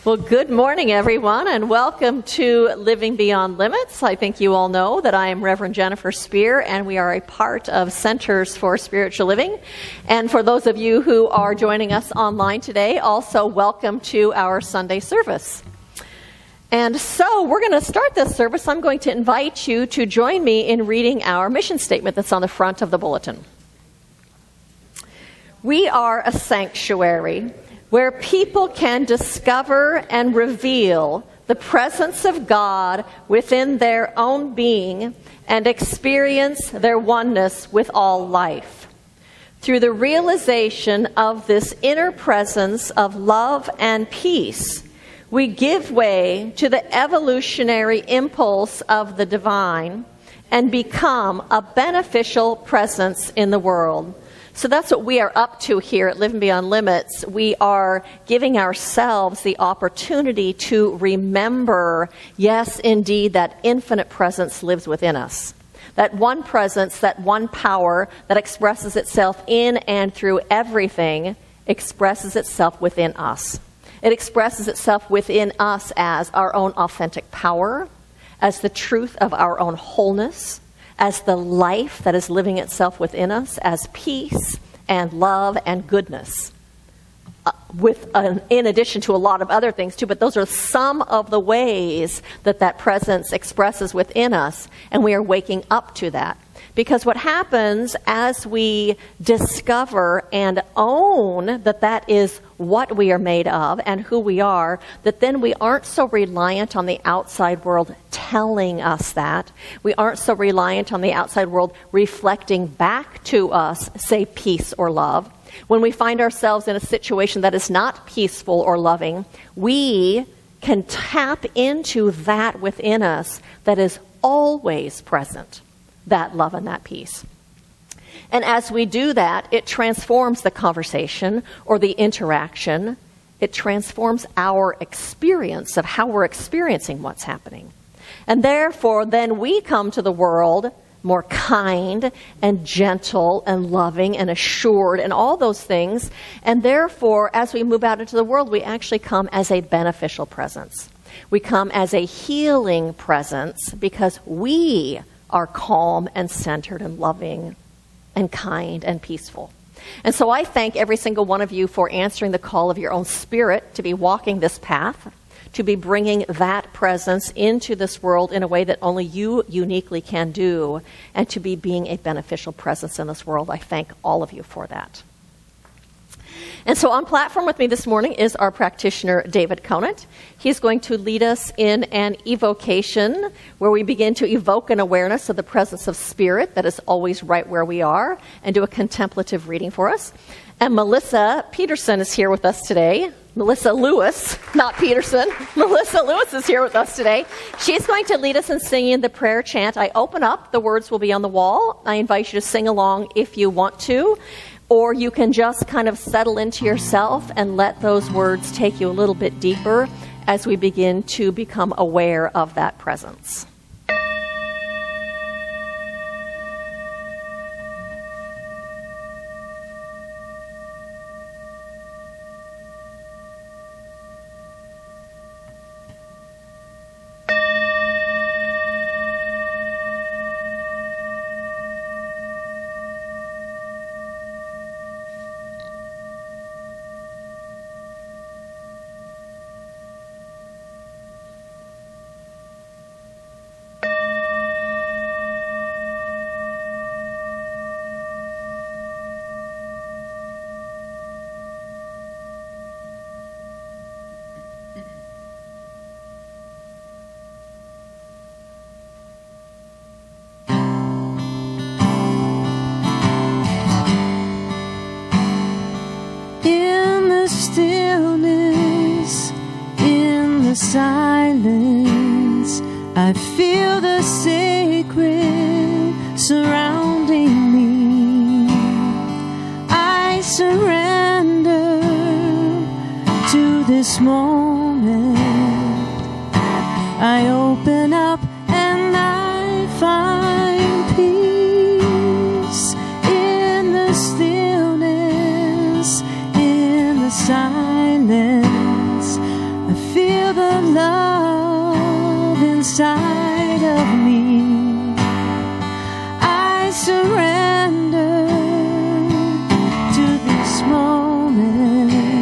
Well, good morning, everyone, and welcome to Living Beyond Limits. I think you all know that I am Reverend Jennifer Spear, and we are a part of Centers for Spiritual Living. And for those of you who are joining us online today, also welcome to our Sunday service. And so we're going to start this service. I'm going to invite you to join me in reading our mission statement that's on the front of the bulletin. We are a sanctuary where people can discover and reveal the presence of God within their own being and experience their oneness with all life. Through the realization of this inner presence of love and peace, we give way to the evolutionary impulse of the divine and become a beneficial presence in the world. So that's what we are up to here at Living Beyond Limits. We are giving ourselves the opportunity to remember, yes, indeed, that infinite presence lives within us. That one presence, that one power that expresses itself in and through everything expresses itself within us. It expresses itself within us as our own authentic power, as the truth of our own wholeness, as the life that is living itself within us, as peace and love and goodness, in addition to a lot of other things too. But those are some of the ways that that presence expresses within us, and we are waking up to that. Because what happens as we discover and own that that is what we are made of and who we are, that then we aren't so reliant on the outside world telling us that. We aren't so reliant on the outside world reflecting back to us, say, peace or love. When we find ourselves in a situation that is not peaceful or loving, we can tap into that within us that is always present. That love and that peace. And as we do that, it transforms the conversation or the interaction. It transforms our experience of how we're experiencing what's happening. And therefore, then we come to the world more kind and gentle and loving and assured and all those things. And therefore, as we move out into the world, we actually come as a beneficial presence. We come as a healing presence because we are calm and centered and loving and kind and peaceful. And so I thank every single one of you for answering the call of your own spirit to be walking this path, to be bringing that presence into this world in a way that only you uniquely can do, and to be being a beneficial presence in this world. I thank all of you for that. And so on platform with me this morning is our practitioner, David Conant. He's going to lead us in an evocation where we begin to evoke an awareness of the presence of spirit that is always right where we are, and do a contemplative reading for us. And Melissa Peterson is here with us today. Melissa Lewis, not Peterson. Melissa Lewis is here with us today. She's going to lead us in singing the prayer chant. I open up, the words will be on the wall. I invite you to sing along if you want to. Or you can just kind of settle into yourself and let those words take you a little bit deeper as we begin to become aware of that presence. Silence, I feel the sacred surrounding me. I surrender to this moment. I open up and I find peace in the stillness, in the silence. I feel inside of me. I surrender to this moment.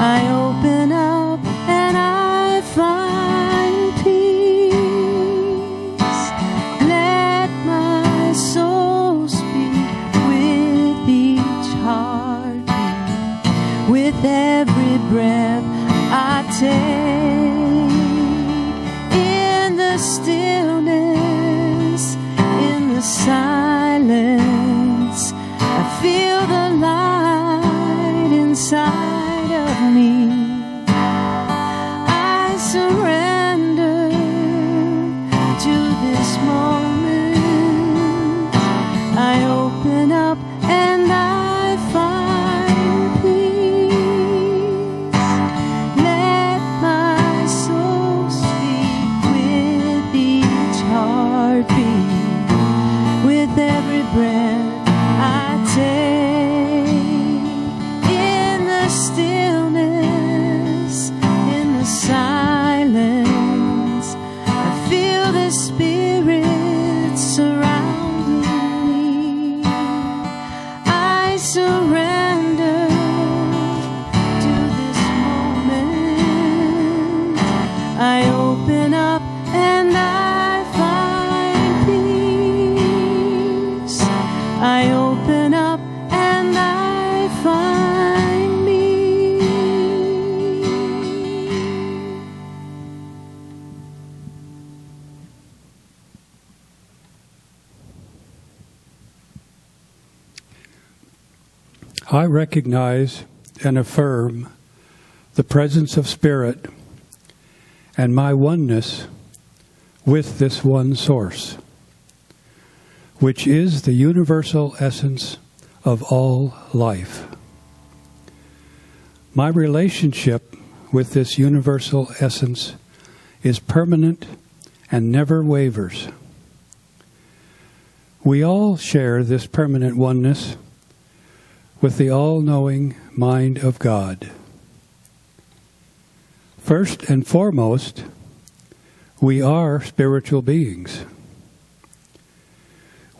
I open up and I find peace. Let my soul speak with each heartbeat, with every breath I take. In the stillness, in the silence, I feel the light inside of me. I surrender to this moment. I open up and I find peace. Let my soul speak with each heartbeat, with every breath I take. In the stillness, in the silence, I feel the Spirit surrounding me. I surrender to this moment. I open up and I find peace. I open up and I find me. I recognize and affirm the presence of Spirit and my oneness with this one source, which is the universal essence of all life. My relationship with this universal essence is permanent and never wavers. We all share this permanent oneness with the all-knowing mind of God. First and foremost, we are spiritual beings.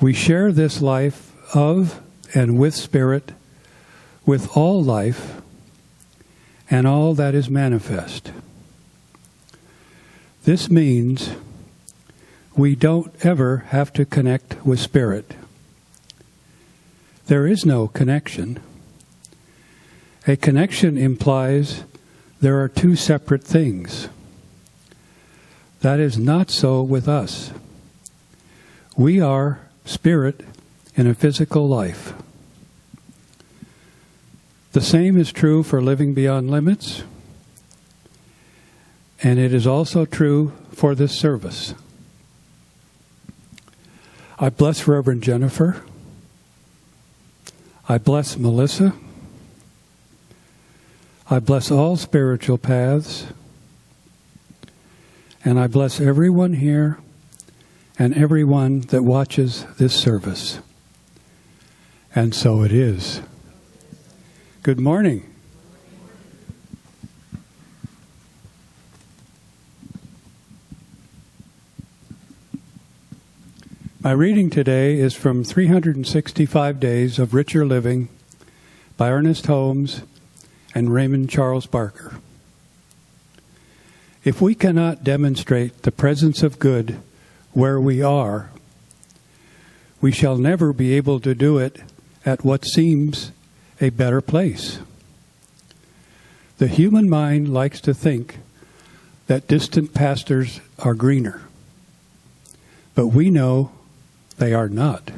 We share this life of and with Spirit, with all life and all that is manifest. This means we don't ever have to connect with Spirit. There is no connection. A connection implies there are two separate things. That is not so with us. We are spirit in a physical life. The same is true for living beyond limits, and it is also true for this service. I bless Reverend Jennifer. I bless Melissa. I bless all spiritual paths. And I bless everyone here and everyone that watches this service. And so it is. Good morning. My reading today is from 365 Days of Richer Living by Ernest Holmes and Raymond Charles Barker. If we cannot demonstrate the presence of good where we are, we shall never be able to do it at what seems a better place. The human mind likes to think that distant pastures are greener, but we know they are not.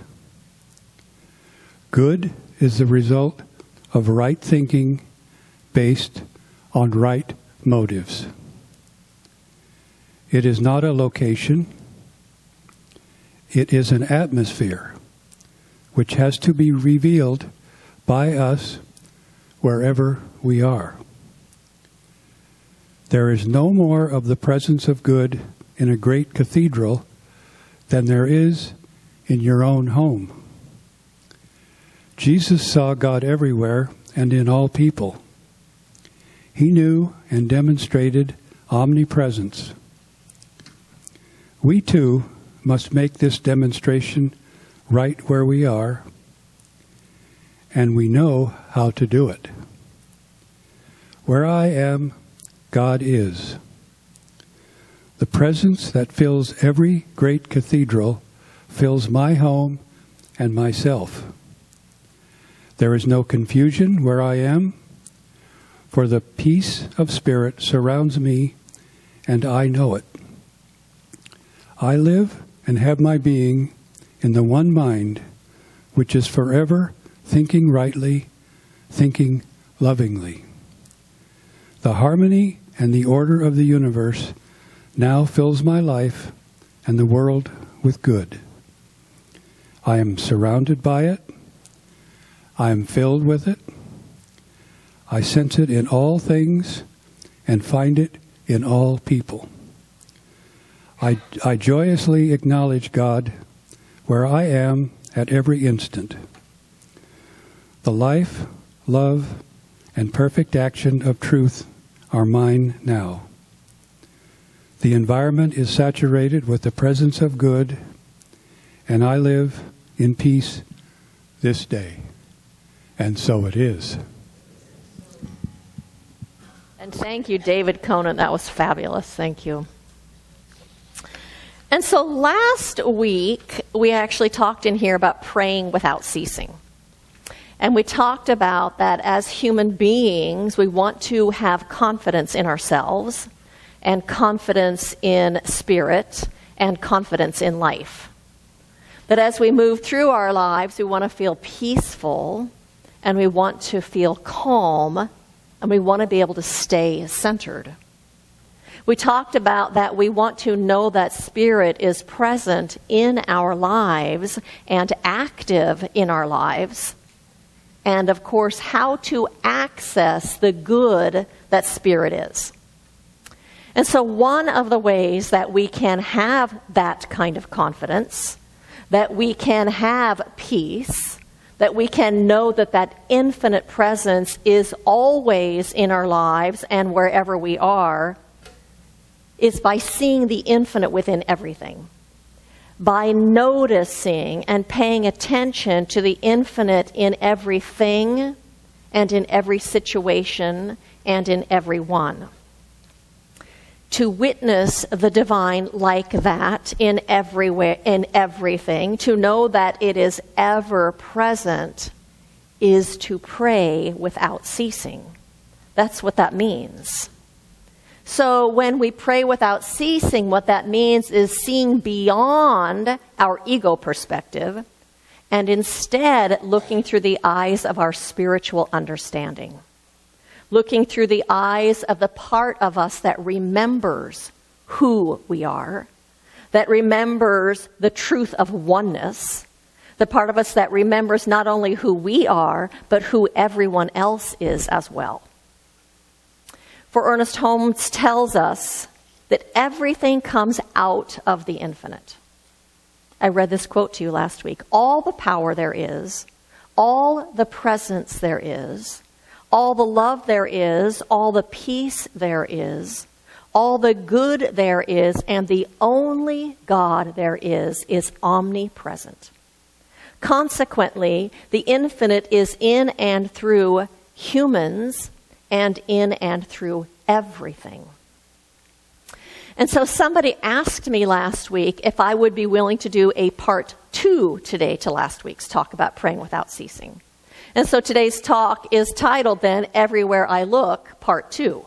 Good is the result of right thinking based on right motives. It is not a location. It is an atmosphere which has to be revealed by us wherever we are. There is no more of the presence of good in a great cathedral than there is in your own home. Jesus saw God everywhere and in all people. He knew and demonstrated omnipresence. We too must make this demonstration right where we are, and we know how to do it. Where I am, God is. The presence that fills every great cathedral fills my home and myself. There is no confusion where I am, for the peace of spirit surrounds me, and I know it. I live and have my being in the one mind, which is forever thinking rightly, thinking lovingly. The harmony and the order of the universe now fills my life and the world with good. I am surrounded by it. I am filled with it. I sense it in all things and find it in all people. I joyously acknowledge God where I am at every instant. The life, love, and perfect action of truth are mine now. The environment is saturated with the presence of good, and I live in peace this day. And so it is. And thank you, David Conan. That was fabulous. Thank you. And so last week, we actually talked in here about praying without ceasing. And we talked about that as human beings, we want to have confidence in ourselves and confidence in spirit and confidence in life. That as we move through our lives, we want to feel peaceful and we want to feel calm and we want to be able to stay centered. We talked about that we want to know that Spirit is present in our lives and active in our lives. And, of course, how to access the good that Spirit is. And so one of the ways that we can have that kind of confidence, that we can have peace, that we can know that that infinite presence is always in our lives and wherever we are, is by seeing the infinite within everything. By noticing and paying attention to the infinite in everything and in every situation and in everyone. To witness the divine like that in everywhere, in everything, to know that it is ever present, is to pray without ceasing. That's what that means. So when we pray without ceasing, what that means is seeing beyond our ego perspective and instead looking through the eyes of our spiritual understanding. Looking through the eyes of the part of us that remembers who we are, that remembers the truth of oneness, the part of us that remembers not only who we are, but who everyone else is as well. For Ernest Holmes tells us that everything comes out of the infinite. I read this quote to you last week. All the power there is, all the presence there is, all the love there is, all the peace there is, all the good there is, and the only God there is omnipresent. Consequently, the infinite is in and through humans and in and through everything. And so somebody asked me last week if I would be willing to do a part 2 today to last week's talk about praying without ceasing. And so today's talk is titled then, Everywhere I Look, Part 2.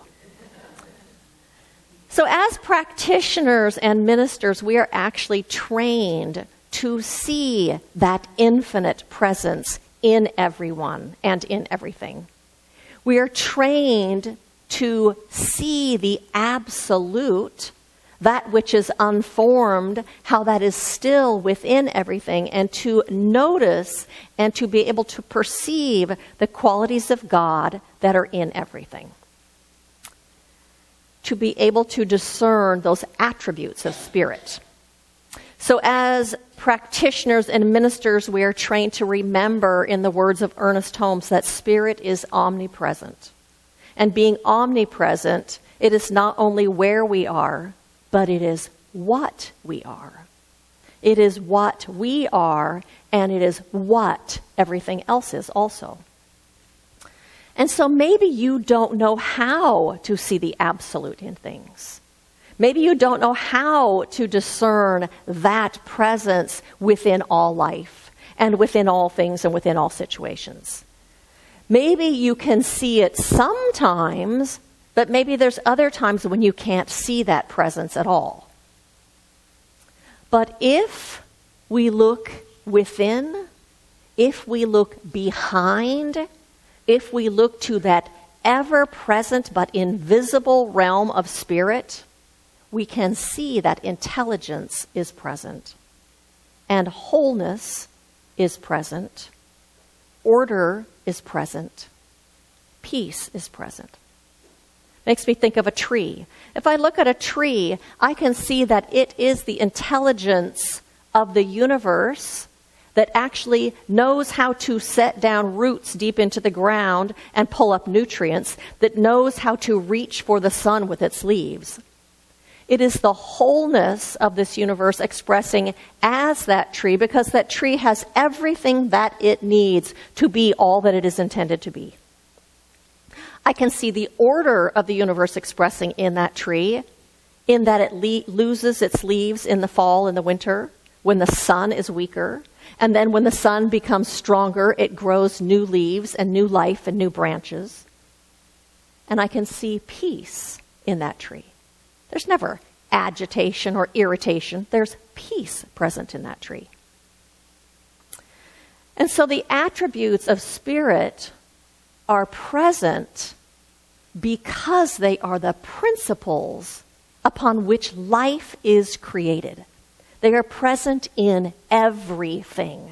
So as practitioners and ministers, we are actually trained to see that infinite presence in everyone and in everything. We are trained to see the absolute, that which is unformed, how that is still within everything, and to notice and to be able to perceive the qualities of God that are in everything. To be able to discern those attributes of Spirit. So as practitioners and ministers, we are trained to remember, in the words of Ernest Holmes, that Spirit is omnipresent. And being omnipresent, it is not only where we are, but it is what we are. It is what we are, and it is what everything else is also. And so maybe you don't know how to see the absolute in things. Maybe you don't know how to discern that presence within all life and within all things and within all situations. Maybe you can see it sometimes, but maybe there's other times when you can't see that presence at all. But if we look within, if we look behind, if we look to that ever-present but invisible realm of spirit, we can see that intelligence is present, and wholeness is present, order is present, peace is present. Makes me think of a tree. If I look at a tree, I can see that it is the intelligence of the universe that actually knows how to set down roots deep into the ground and pull up nutrients, that knows how to reach for the sun with its leaves. It is the wholeness of this universe expressing as that tree, because that tree has everything that it needs to be all that it is intended to be. I can see the order of the universe expressing in that tree, in that it loses its leaves in the fall and the winter, when the sun is weaker. And then when the sun becomes stronger, it grows new leaves and new life and new branches. And I can see peace in that tree. There's never agitation or irritation. There's peace present in that tree. And so the attributes of spirit are present because they are the principles upon which life is created. They are present in everything.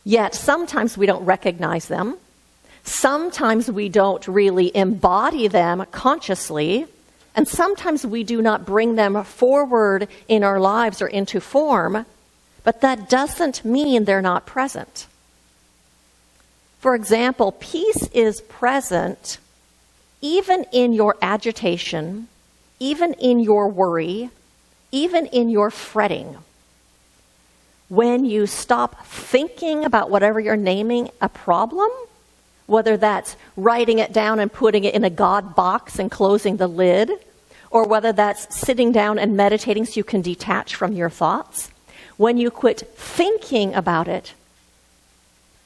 Yet sometimes we don't recognize them. Sometimes we don't really embody them consciously. And sometimes we do not bring them forward in our lives or into form. But that doesn't mean they're not present. For example, peace is present even in your agitation, even in your worry, even in your fretting. When you stop thinking about whatever you're naming a problem, whether that's writing it down and putting it in a God box and closing the lid, or whether that's sitting down and meditating so you can detach from your thoughts, when you quit thinking about it,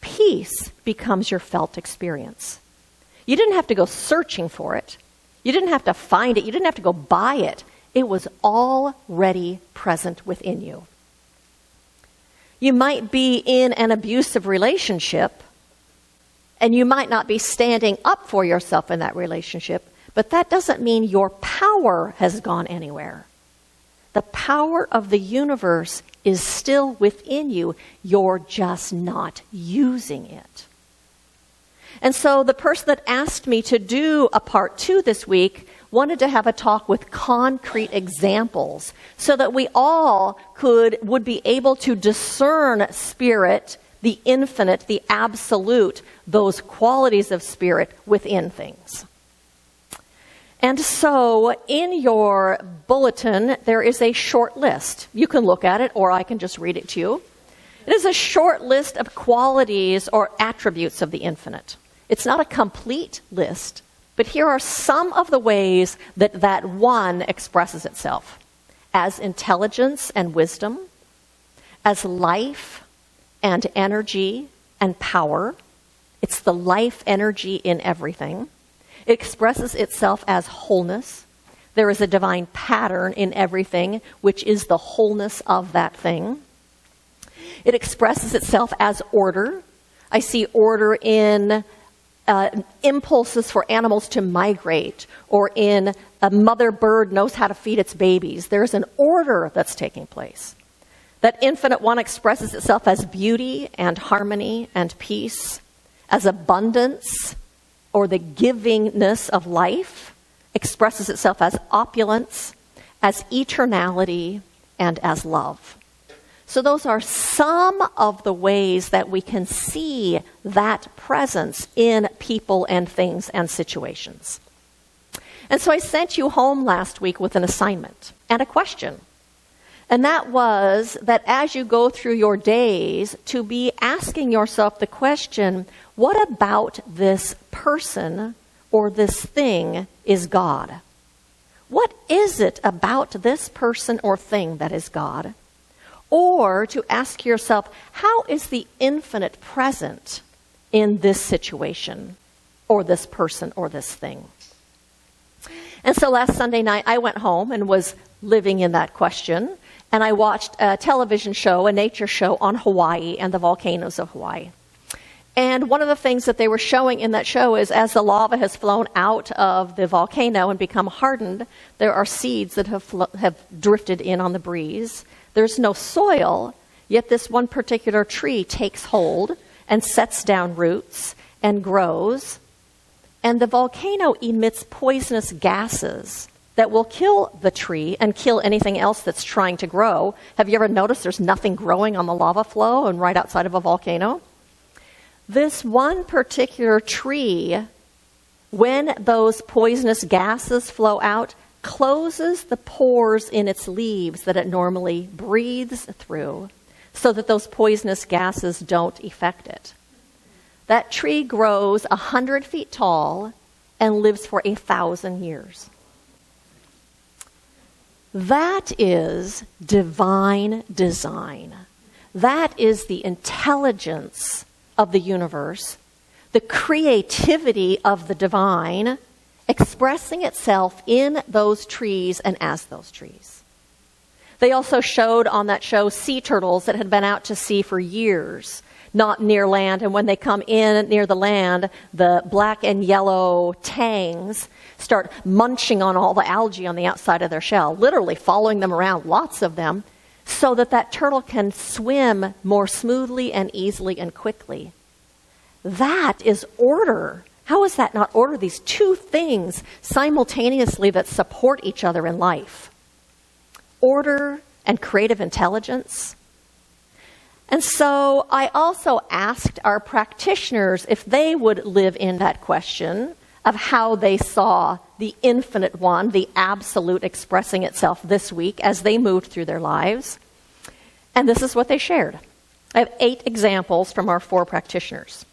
peace becomes your felt experience. You didn't have to go searching for it. You didn't have to find it. You didn't have to go buy it. It was already present within you. You might be in an abusive relationship, and you might not be standing up for yourself in that relationship, but that doesn't mean your power has gone anywhere. The power of the universe is still within you. You're just not using it. And so the person that asked me to do a part 2 this week wanted to have a talk with concrete examples so that we all would be able to discern spirit, the infinite, the absolute, those qualities of spirit within things. And so in your bulletin, there is a short list. You can look at it, or I can just read it to you. It is a short list of qualities or attributes of the infinite. It's not a complete list, but here are some of the ways that that one expresses itself. As intelligence and wisdom, as life and energy and power. It's the life energy in everything. It expresses itself as wholeness. There is a divine pattern in everything, which is the wholeness of that thing. It expresses itself as order. I see order in impulses for animals to migrate, or in a mother bird knows how to feed its babies. There's an order that's taking place. That infinite one expresses itself as beauty and harmony and peace, as abundance, or the givingness of life, expresses itself as opulence, as eternality, and as love. So those are some of the ways that we can see that presence in people and things and situations. And so I sent you home last week with an assignment and a question. And that was that as you go through your days, to be asking yourself the question, what about this person or this thing is God? What is it about this person or thing that is God? Or to ask yourself, how is the infinite present in this situation or this person or this thing? And so last Sunday night, I went home and was living in that question. And I watched a television show, a nature show on Hawaii and the volcanoes of Hawaii. And one of the things that they were showing in that show is as the lava has flown out of the volcano and become hardened, there are seeds that have drifted in on the breeze. There's no soil, yet this one particular tree takes hold and sets down roots and grows. And the volcano emits poisonous gases that will kill the tree and kill anything else that's trying to grow. Have you ever noticed there's nothing growing on the lava flow and right outside of a volcano? This one particular tree, when those poisonous gases flow out, closes the pores in its leaves that it normally breathes through so that those poisonous gases don't affect it. That tree grows 100 feet tall and lives for 1,000 years. That is divine design. That is the intelligence of the universe, the creativity of the divine expressing itself in those trees and as those trees. They also showed on that show sea turtles that had been out to sea for years, not near land, and when they come in near the land, the black and yellow tangs start munching on all the algae on the outside of their shell, literally following them around, lots of them, so that turtle can swim more smoothly and easily and quickly. That is order. How is that not order? These two things simultaneously that support each other in life. Order and creative intelligence. And so I also asked our practitioners if they would live in that question of how they saw the infinite one, the absolute expressing itself this week as they moved through their lives. And this is what they shared. I have 8 examples from our 4 practitioners.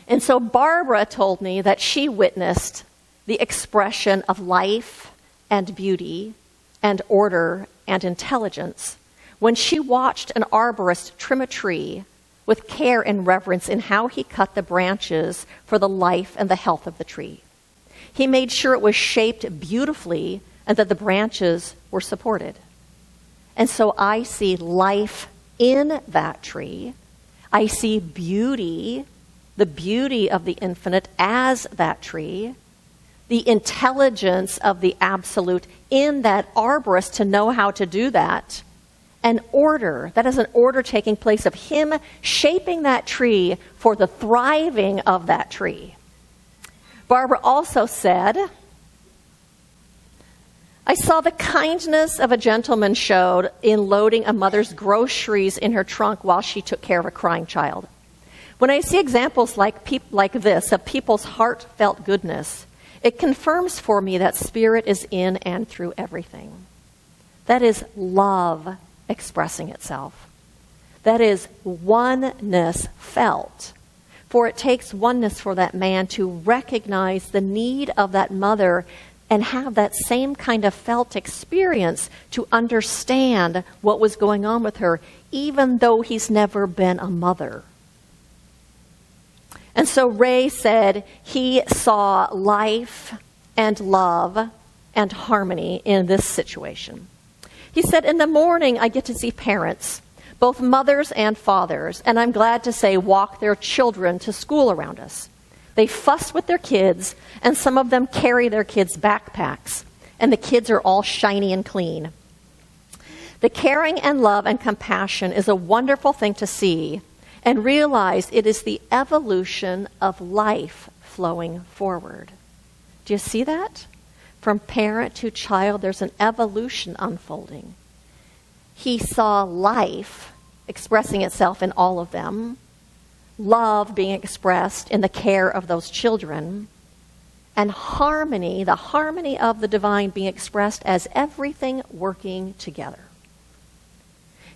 And so Barbara told me that she witnessed the expression of life and beauty and order and intelligence when she watched an arborist trim a tree with care and reverence in how he cut the branches for the life and the health of the tree. He made sure it was shaped beautifully and that the branches were supported. And so I see life in that tree. I see beauty, the beauty of the infinite as that tree, the intelligence of the absolute in that arborist to know how to do that, and order. That is an order taking place of him shaping that tree for the thriving of that tree. Barbara also said, I saw the kindness of a gentleman showed in loading a mother's groceries in her trunk while she took care of a crying child. When I see examples like this of people's heartfelt goodness, it confirms for me that Spirit is in and through everything. That is love expressing itself. That is oneness felt. For it takes oneness for that man to recognize the need of that mother and have that same kind of felt experience to understand what was going on with her, even though he's never been a mother. And so Ray said he saw life and love and harmony in this situation. He said, in the morning, I get to see parents, both mothers and fathers, and I'm glad to say walk their children to school around us. They fuss with their kids, and some of them carry their kids' backpacks, and the kids are all shiny and clean. The caring and love and compassion is a wonderful thing to see, and realize it is the evolution of life flowing forward. Do you see that? From parent to child, there's an evolution unfolding. He saw life expressing itself in all of them, love being expressed in the care of those children, and harmony, the harmony of the divine being expressed as everything working together.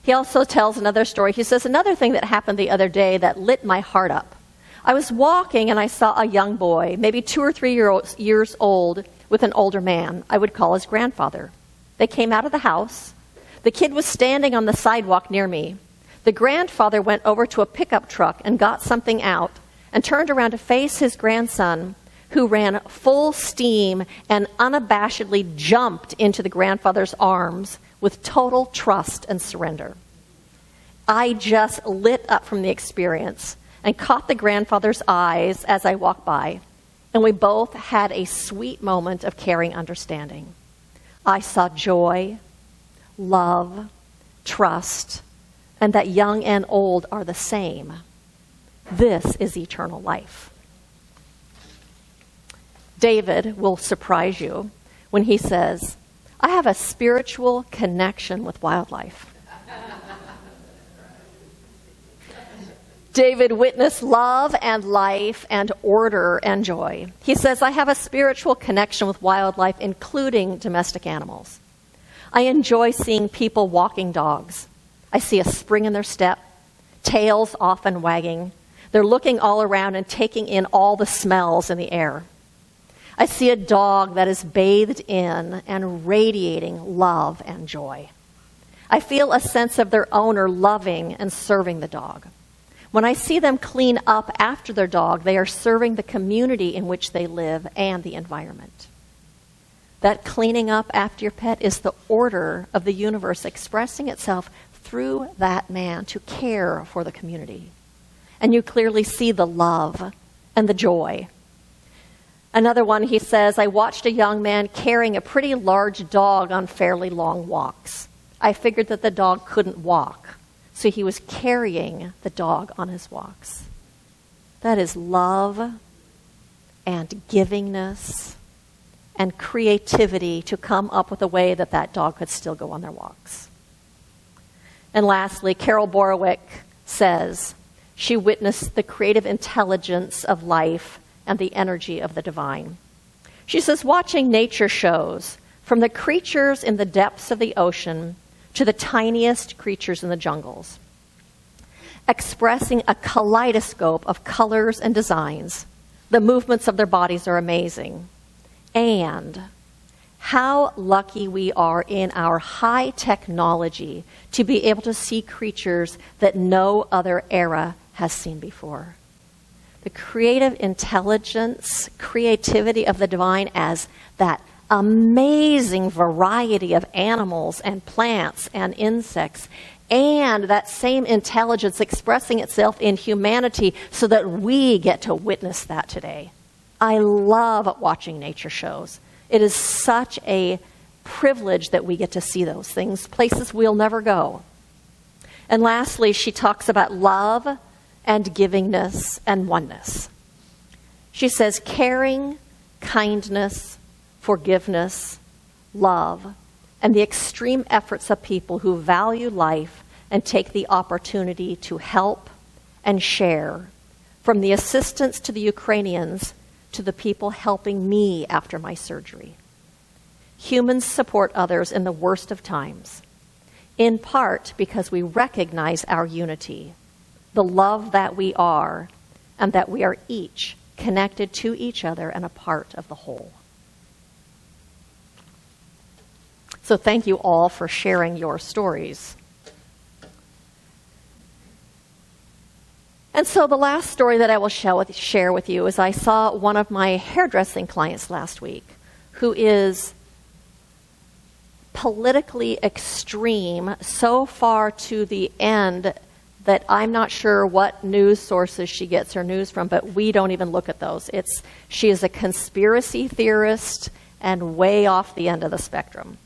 He also tells another story. He says, another thing that happened the other day that lit my heart up. I was walking and I saw a young boy, maybe 2 or 3 years old, with an older man I would call his grandfather. They came out of the house. The kid was standing on the sidewalk near me. The grandfather went over to a pickup truck and got something out and turned around to face his grandson, who ran full steam and unabashedly jumped into the grandfather's arms with total trust and surrender. I just lit up from the experience and caught the grandfather's eyes as I walked by, and we both had a sweet moment of caring understanding. I saw joy, love, trust, and that young and old are the same. This is eternal life. David will surprise you when he says, I have a spiritual connection with wildlife. David witnessed love and life and order and joy. He says, I have a spiritual connection with wildlife, including domestic animals. I enjoy seeing people walking dogs. I see a spring in their step, tails often wagging. They're looking all around and taking in all the smells in the air. I see a dog that is bathed in and radiating love and joy. I feel a sense of their owner loving and serving the dog. When I see them clean up after their dog, they are serving the community in which they live and the environment. That cleaning up after your pet is the order of the universe expressing itself through that man to care for the community. And you clearly see the love and the joy. Another one, he says, I watched a young man carrying a pretty large dog on fairly long walks. I figured that the dog couldn't walk, so he was carrying the dog on his walks. That is love and givingness and creativity to come up with a way that that dog could still go on their walks. And lastly, Carol Borowick says she witnessed the creative intelligence of life and the energy of the divine. She says, watching nature shows, from the creatures in the depths of the ocean to the tiniest creatures in the jungles, expressing a kaleidoscope of colors and designs. The movements of their bodies are amazing. And how lucky we are in our high technology to be able to see creatures that no other era has seen before. The creative intelligence, creativity of the divine as that amazing variety of animals and plants and insects, and that same intelligence expressing itself in humanity so that we get to witness that today. I love watching nature shows. It is such a privilege that we get to see those things, places we'll never go. And lastly, she talks about love and givingness and oneness. She says caring, kindness, forgiveness, love, and the extreme efforts of people who value life and take the opportunity to help and share, from the assistance to the Ukrainians to the people helping me after my surgery. Humans support others in the worst of times, in part because we recognize our unity, the love that we are, and that we are each connected to each other and a part of the whole. So thank you all for sharing your stories. And so the last story that I will share with you is I saw one of my hairdressing clients last week who is politically extreme so far to the end that I'm not sure what news sources she gets her news from, but we don't even look at those. She is a conspiracy theorist and way off the end of the spectrum.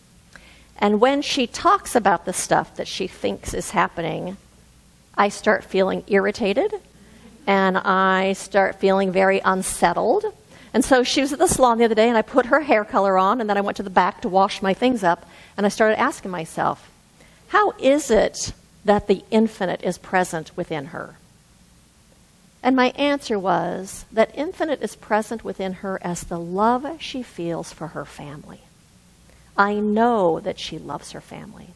And when she talks about the stuff that she thinks is happening, I start feeling irritated and I start feeling very unsettled. And so she was at the salon the other day and I put her hair color on and then I went to the back to wash my things up and I started asking myself, how is it that the infinite is present within her? And my answer was that infinite is present within her as the love she feels for her family. I know that she loves her family.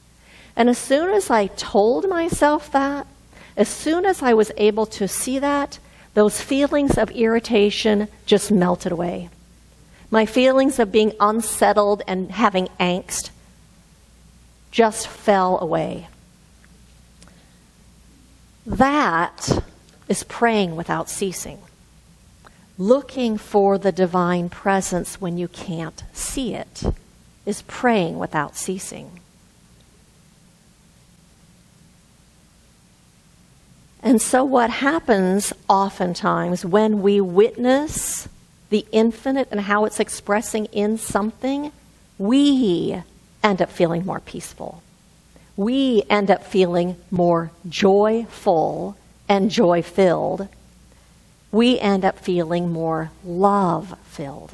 And as soon as I told myself that, as soon as I was able to see that, those feelings of irritation just melted away. My feelings of being unsettled and having angst just fell away. That is praying without ceasing. Looking for the divine presence when you can't see it is praying without ceasing. And so what happens oftentimes when we witness the infinite and how it's expressing in something, we end up feeling more peaceful. We end up feeling more joyful and joy-filled. We end up feeling more love-filled.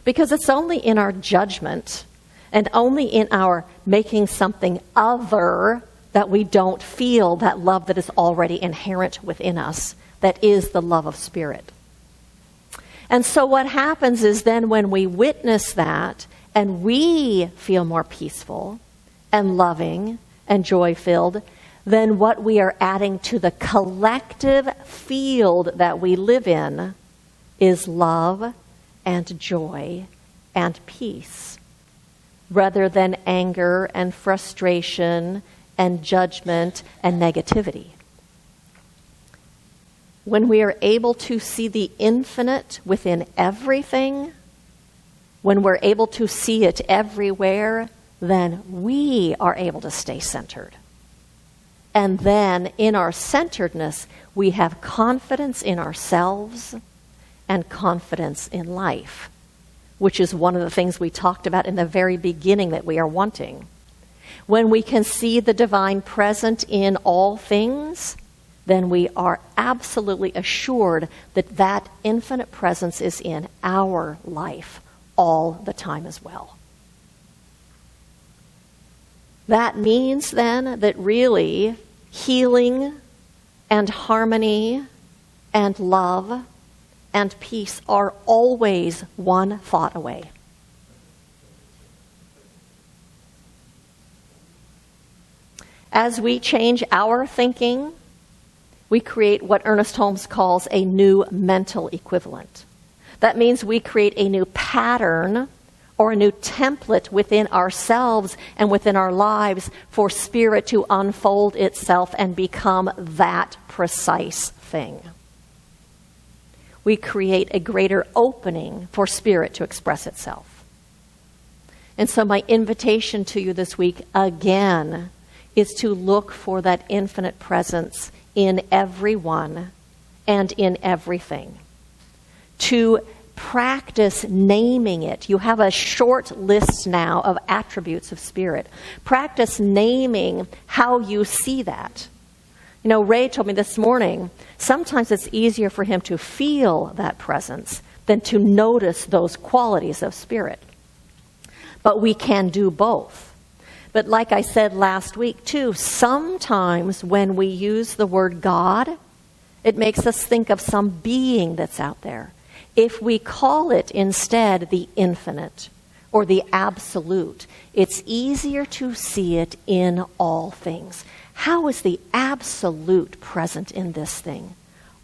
Because it's only in our judgment and only in our making something other that we don't feel that love that is already inherent within us, that is the love of Spirit. And so what happens is then when we witness that and we feel more peaceful and loving and joy-filled, then what we are adding to the collective field that we live in is love and joy and peace, rather than anger and frustration and judgment and negativity. When we are able to see the infinite within everything, when we're able to see it everywhere, then we are able to stay centered. And then in our centeredness, we have confidence in ourselves and confidence in life, which is one of the things we talked about in the very beginning that we are wanting. When we can see the divine present in all things, then we are absolutely assured that that infinite presence is in our life all the time as well. That means then that really healing and harmony and love and peace are always one thought away. As we change our thinking, we create what Ernest Holmes calls a new mental equivalent. That means we create a new pattern or a new template within ourselves and within our lives for Spirit to unfold itself and become that precise thing. We create a greater opening for Spirit to express itself. And so my invitation to you this week, again, is to look for that infinite presence in everyone and in everything. To practice naming it. You have a short list now of attributes of Spirit. Practice naming how you see that. You know, Ray told me this morning, sometimes it's easier for him to feel that presence than to notice those qualities of Spirit. But we can do both. But like I said last week too, sometimes when we use the word God, it makes us think of some being that's out there. If we call it instead the infinite or the absolute, it's easier to see it in all things. How is the absolute present in this thing?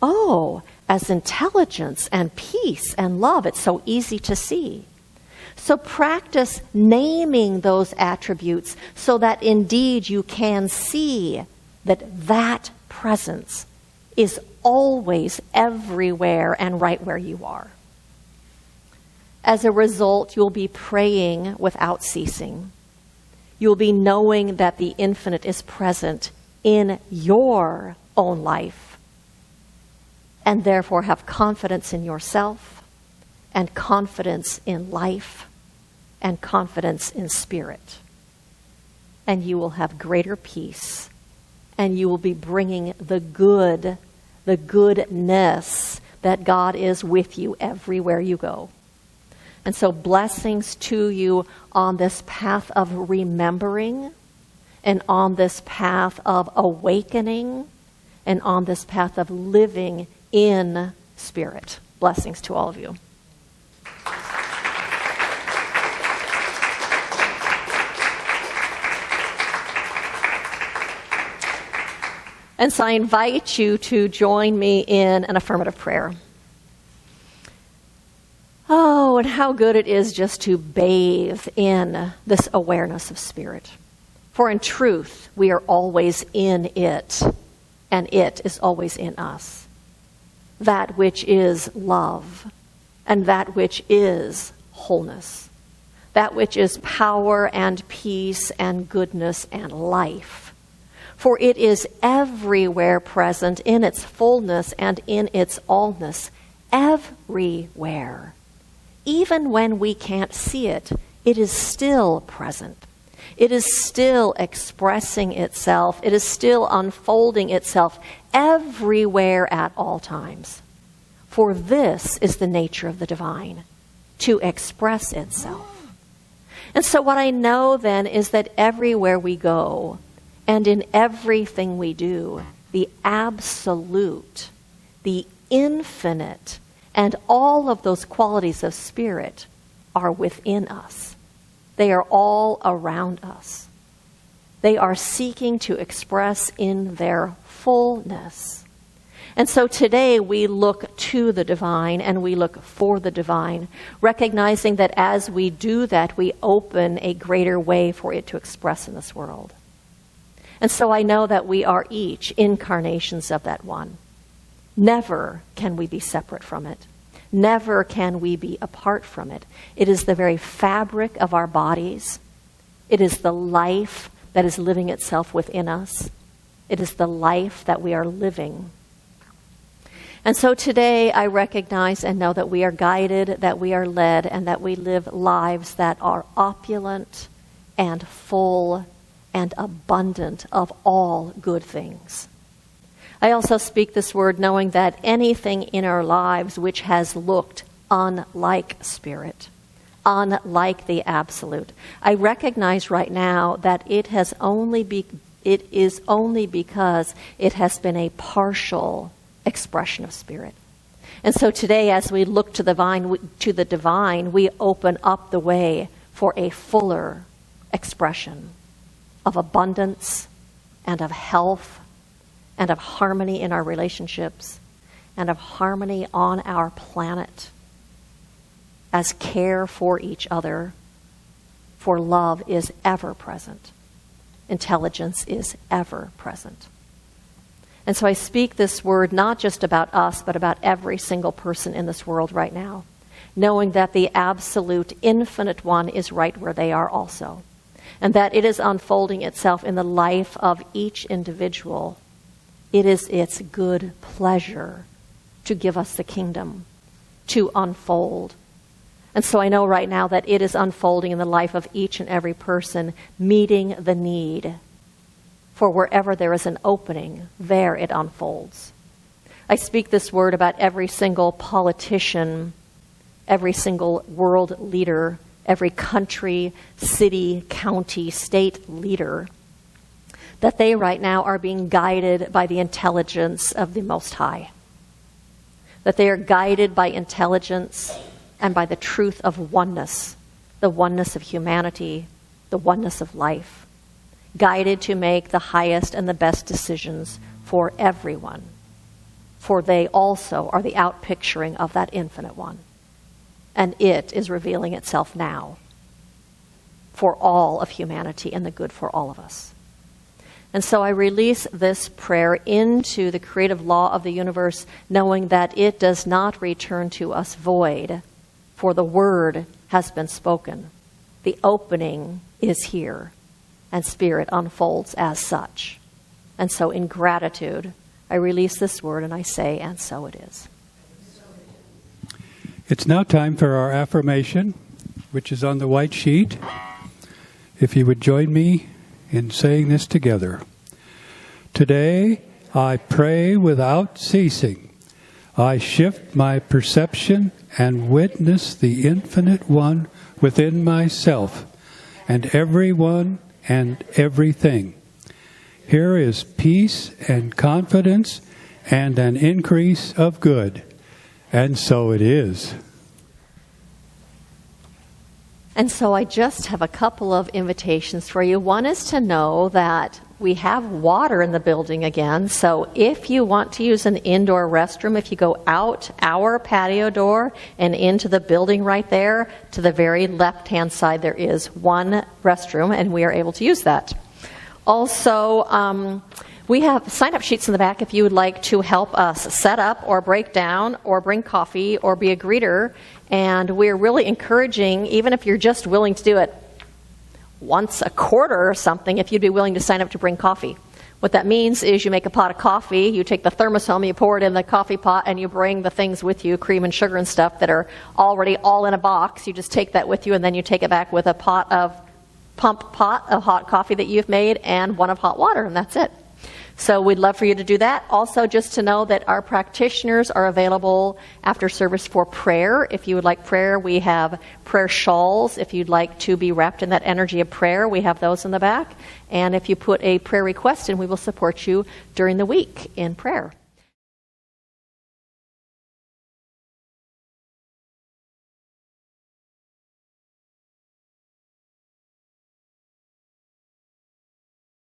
Oh, as intelligence and peace and love, it's so easy to see. So practice naming those attributes so that indeed you can see that that presence is always everywhere and right where you are. As a result, you'll be praying without ceasing. You'll be knowing that the infinite is present in your own life, and therefore have confidence in yourself and confidence in life and confidence in Spirit. And you will have greater peace, and you will be bringing the goodness that God is with you everywhere you go. And so blessings to you on this path of remembering, and on this path of awakening, and on this path of living in spirit. Blessings to all of you. And so I invite you to join me in an affirmative prayer. Oh, and how good it is just to bathe in this awareness of spirit. For in truth, we are always in it, and it is always in us. That which is love, and that which is wholeness. That which is power and peace and goodness and life. For it is everywhere present in its fullness and in its allness, everywhere. Even when we can't see it, it is still present. It is still expressing itself. It is still unfolding itself everywhere at all times. For this is the nature of the divine, to express itself. And so what I know then is that everywhere we go, and in everything we do, the absolute, the infinite, and all of those qualities of spirit are within us. They are all around us. They are seeking to express in their fullness. And so today we look to the divine and we look for the divine, recognizing that as we do that, we open a greater way for it to express in this world. And so I know that we are each incarnations of that one. Never can we be separate from it. Never can we be apart from it. It is the very fabric of our bodies. It is the life that is living itself within us. It is the life that we are living. And so today I recognize and know that we are guided, that we are led, and that we live lives that are opulent and full and abundant of all good things. I also speak this word knowing that anything in our lives which has looked unlike spirit, unlike the absolute, I recognize right now that it is only because it has been a partial expression of spirit. And so today, as we look to the divine, we open up the way for a fuller expression of abundance and of health and of harmony in our relationships and of harmony on our planet as care for each other, for love is ever present. Intelligence is ever present. And so I speak this word not just about us, but about every single person in this world right now, knowing that the absolute infinite one is right where they are also. And that it is unfolding itself in the life of each individual. It is its good pleasure to give us the kingdom, to unfold. And so I know right now that it is unfolding in the life of each and every person, meeting the need. For wherever there is an opening, there it unfolds. I speak this word about every single politician, every single world leader, every country, city, county, state leader, that they right now are being guided by the intelligence of the Most High. That they are guided by intelligence and by the truth of oneness, the oneness of humanity, the oneness of life, guided to make the highest and the best decisions for everyone, for they also are the outpicturing of that infinite one. And it is revealing itself now for all of humanity and the good for all of us. And so I release this prayer into the creative law of the universe, knowing that it does not return to us void, for the word has been spoken. The opening is here, and spirit unfolds as such. And so in gratitude, I release this word and I say, and so it is. It's now time for our affirmation, which is on the white sheet. If you would join me in saying this together. Today, I pray without ceasing. I shift my perception and witness the infinite one within myself and everyone and everything. Here is peace and confidence and an increase of good. And so it is. And so I just have a couple of invitations for you. One is to know that we have water in the building again. So if you want to use an indoor restroom, if you go out our patio door and into the building right there, to the very left-hand side, there is one restroom, and we are able to use that. Also, we have sign-up sheets in the back if you would like to help us set up or break down or bring coffee or be a greeter. And we're really encouraging, even if you're just willing to do it once a quarter or something, if you'd be willing to sign up to bring coffee. What that means is you make a pot of coffee, you take the thermos home, you pour it in the coffee pot, and you bring the things with you, cream and sugar and stuff that are already all in a box. You just take that with you, and then you take it back with a pump pot of hot coffee that you've made and one of hot water, and that's it. So we'd love for you to do that. Also, just to know that our practitioners are available after service for prayer. If you would like prayer, we have prayer shawls. If you'd like to be wrapped in that energy of prayer, we have those in the back. And if you put a prayer request in, we will support you during the week in prayer.